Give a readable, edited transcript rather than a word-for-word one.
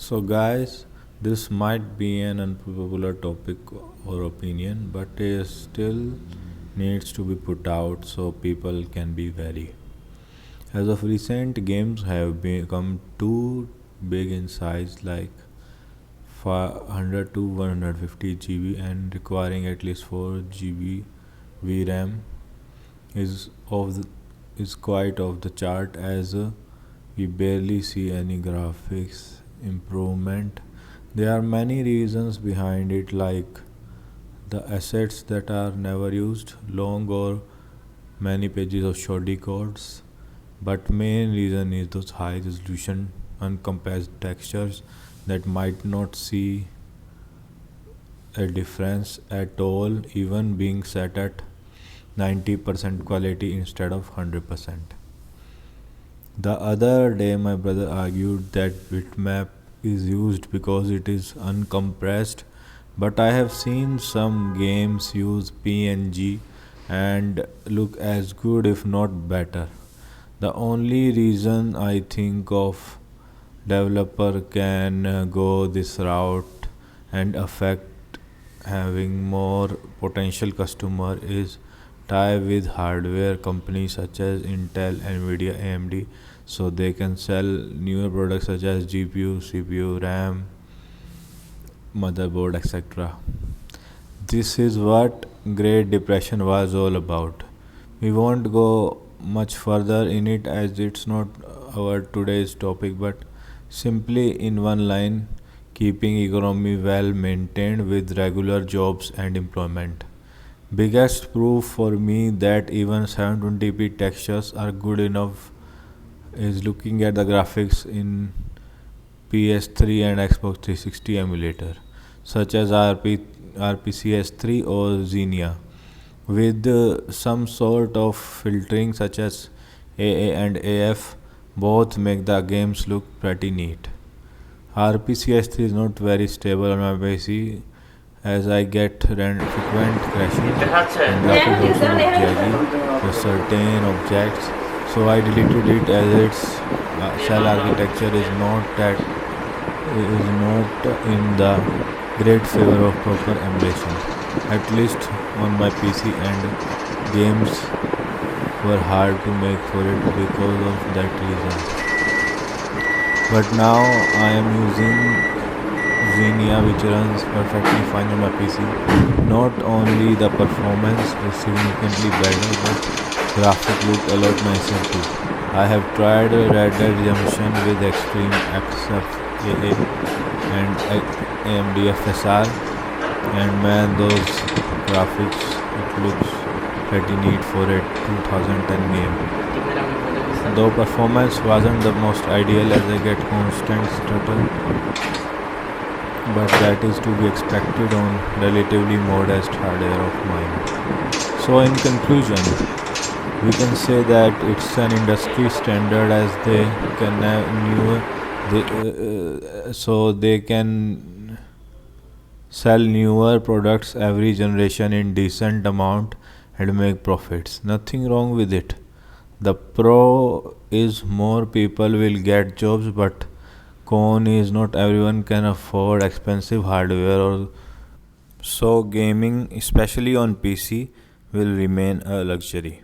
So, guys, this might be an unpopular topic or opinion, but it still needs to be put out so people can be wary. As of recent, games have become too big in size, like 500 to 150 GB, and requiring at least 4 GB VRAM is of the, is quite off the chart as we barely see any graphics improvement. There are many reasons behind it, like the assets that are never used, long or many pages of shoddy codes. But main reason is those high resolution uncompressed textures that might not see a difference at all, even being set at 90% quality instead of 100%. The other day, my brother argued that bitmap is used because it is uncompressed, but I have seen some games use PNG and look as good, if not better. The only reason I think of developer can go this route and affect having more potential customer is tie with hardware companies such as Intel, Nvidia, AMD, so they can sell newer products such as GPU, CPU, RAM, motherboard, etc. This is what Great Depression was all about. We won't go much further in it as it's not our today's topic, but simply in one line, keeping economy well maintained with regular jobs and employment. Biggest proof for me that even 720p textures are good enough is looking at the graphics in PS3 and Xbox 360 emulator, such as RPCS3 or Xenia, with some sort of filtering such as AA and AF. Both make the games look pretty neat. RPCS3 is not very stable on my PC as I get frequent crashes and graphics also look jaggy for certain objects, so I deleted it as its cell architecture is not in the great favor of proper emulation, at least on my PC, and games were hard to make for it because of that reason. But now I am using Xenia, which runs perfectly fine on my PC. Not only the performance is significantly better, but graphics look a lot nicer too. I have tried Red Dead Redemption with Extreme XFAA and AMD FSR, and man, those graphics, it looks pretty neat for a 2010 game. Though performance wasn't the most ideal as I get constant stutter, but that is to be expected on relatively modest hardware of mine. So in conclusion, we can say that it's an industry standard as they can so they can sell newer products every generation in decent amount and make profits. Nothing wrong with it. The pro is more people will get jobs, but con is not everyone can afford expensive hardware, or so gaming, especially on PC, will remain a luxury.